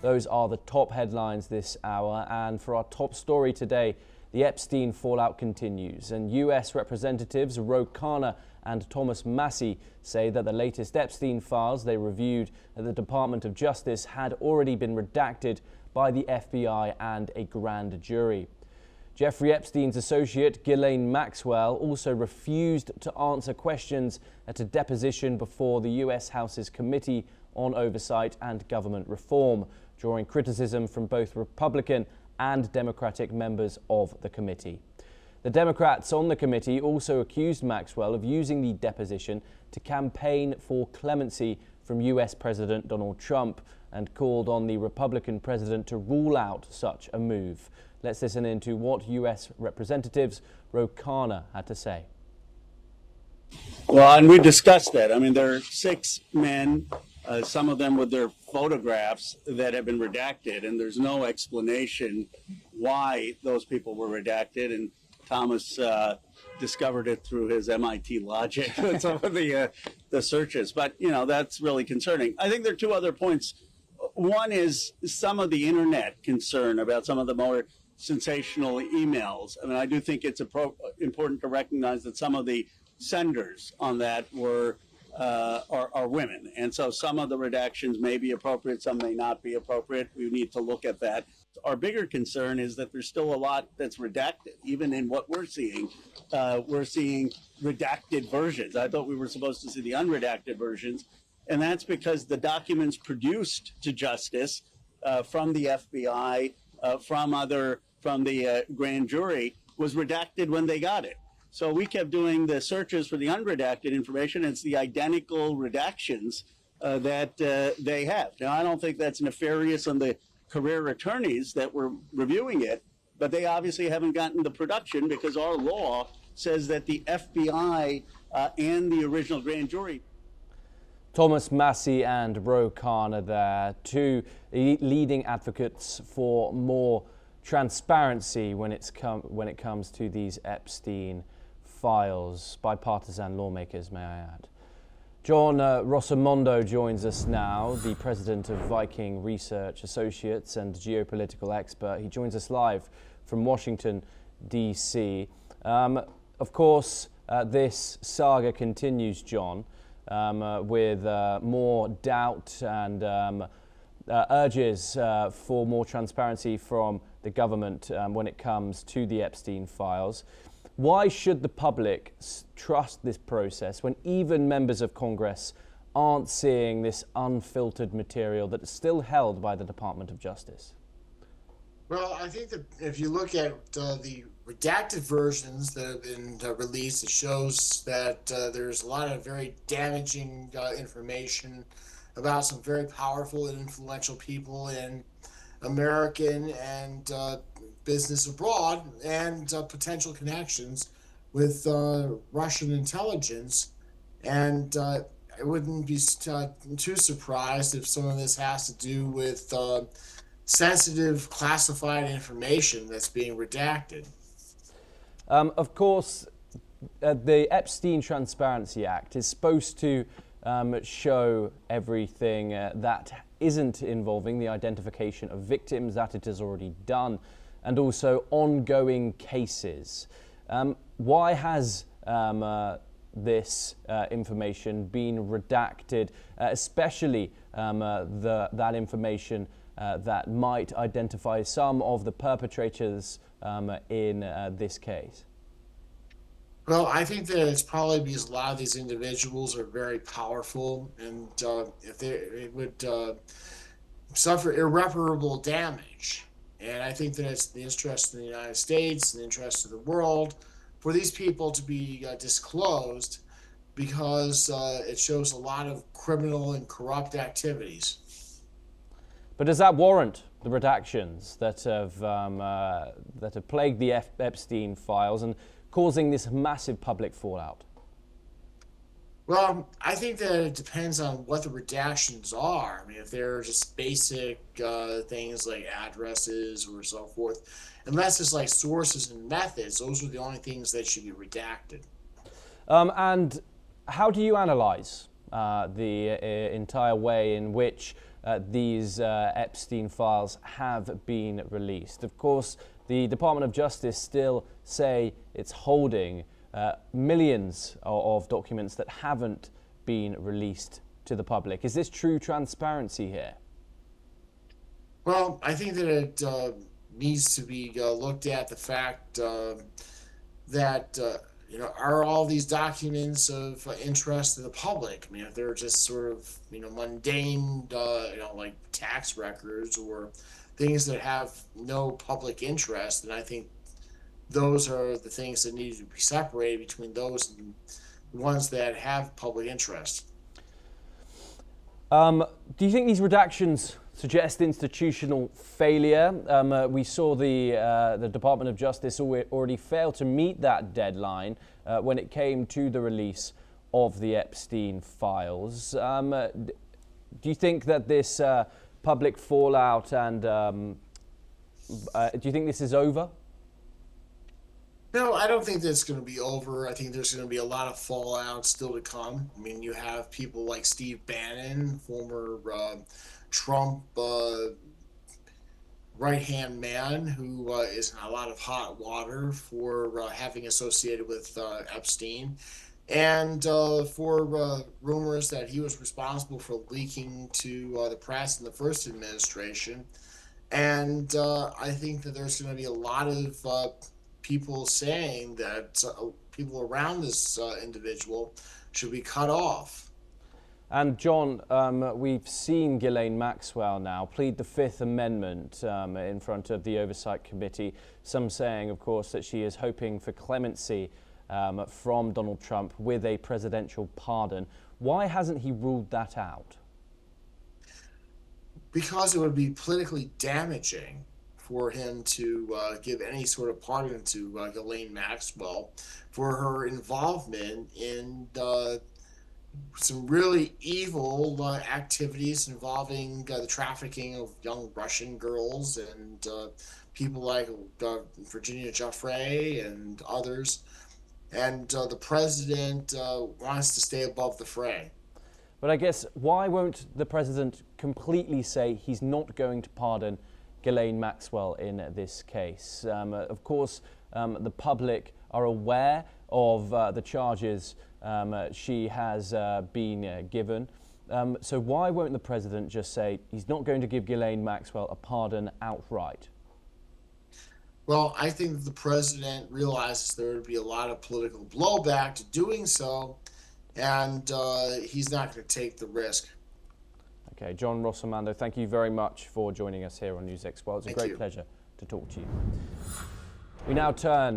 Those are the top headlines this hour, and for our top story today, the Epstein fallout continues, and US Representatives Ro Khanna and Thomas Massie say that the latest Epstein files they reviewed at the Department of Justice had already been redacted by the FBI and a grand jury. Jeffrey Epstein's associate, Ghislaine Maxwell, also refused to answer questions at a deposition before the US House's Committee on Oversight and Government Reform, drawing criticism from both Republican and Democratic members of the committee. The Democrats on the committee also accused Maxwell of using the deposition to campaign for clemency from US President Donald Trump and called on the Republican president to rule out such a move. Let's listen into what US Representatives Ro Khanna had to say. Well, and we discussed that. I mean, there are 6 men, some of them with their photographs that have been redacted, and there's no explanation why those people were redacted. And Thomas discovered it through his MIT logic with some of the searches. But, you know, that's really concerning. I think there are 2 other points. One is some of the internet concern about some of the more sensational emails. I mean, I do think it's important to recognize that some of the senders on that are women. And so some of the redactions may be appropriate, some may not be appropriate. We need to look at that. Our bigger concern is that there's still a lot that's redacted. Even in what we're seeing redacted versions. I thought we were supposed to see the unredacted versions. And that's because the documents produced to justice from the FBI, from the grand jury, was redacted when they got it. So we kept doing the searches for the unredacted information. It's the identical redactions that they have. Now, I don't think that's nefarious on the career attorneys that were reviewing it, but they obviously haven't gotten the production because our law says that the FBI and the original grand jury. Thomas Massie and Ro Khanna there, 2 leading advocates for more transparency when it comes to these Epstein files. Bipartisan lawmakers, may I add. John Rossimondo joins us now, the president of Viking Research Associates and geopolitical expert. He joins us live from Washington, D.C. Of course, this saga continues, John, with more doubt and urges for more transparency from the government when it comes to the Epstein files. Why should the public trust this process when even members of Congress aren't seeing this unfiltered material that is still held by the Department of Justice? Well, I think that if you look at the redacted versions that have been released, it shows that there's a lot of very damaging information about some very powerful and influential people in American and business abroad, and potential connections with Russian intelligence. And I wouldn't be too surprised if some of this has to do with sensitive classified information that's being redacted. Of course, the Epstein Transparency Act is supposed to show everything that isn't involving the identification of victims, that it has already done, and also ongoing cases. Why has this information been redacted, especially that information that might identify some of the perpetrators in this case? Well, I think that it's probably because a lot of these individuals are very powerful, and if it would suffer irreparable damage. And I think that it's the interest of the United States and the interest of the world for these people to be disclosed, because it shows a lot of criminal and corrupt activities. But does that warrant the redactions that have plagued the Epstein files and causing this massive public fallout? Well, I think that it depends on what the redactions are. I mean, if they're just basic things like addresses or so forth, unless it's like sources and methods, those are the only things that should be redacted. And how do you analyze the entire way in which these Epstein files have been released. Of course, the Department of Justice still say it's holding millions of documents that haven't been released to the public. Is this true transparency here? Well, I think that it needs to be looked at the fact that are all these documents of interest to the public? I mean, if they're just sort of mundane, like tax records or things that have no public interest, then I think those are the things that need to be separated between those and the ones that have public interest. Do you think these redactions suggest institutional failure? We saw the Department of Justice already fail to meet that deadline when it came to the release of the Epstein files. Do you think that this public fallout and do you think this is over? No, I don't think that's going to be over. I think there's going to be a lot of fallout still to come. I mean, you have people like Steve Bannon, former Trump right-hand man, who is in a lot of hot water for having associated with Epstein, and for rumors that he was responsible for leaking to the press in the first administration. And I think that there's going to be a lot of people saying that people around this individual should be cut off. And John, we've seen Ghislaine Maxwell now plead the Fifth Amendment in front of the Oversight Committee, some saying, of course, that she is hoping for clemency from Donald Trump with a presidential pardon. Why hasn't he ruled that out? Because it would be politically damaging for him to give any sort of pardon to Ghislaine Maxwell for her involvement in some really evil activities involving the trafficking of young Russian girls and people like Virginia Giuffre and others. And the president wants to stay above the fray. But I guess, why won't the president completely say he's not going to pardon Ghislaine Maxwell in this case? Of course, the public are aware of the charges she has been given. So why won't the president just say he's not going to give Ghislaine Maxwell a pardon outright? Well, I think the president realizes there would be a lot of political blowback to doing so, and he's not going to take the risk. Okay, John Rossomando, thank you very much for joining us here on NewsX World. It's a great pleasure to talk to you. We now turn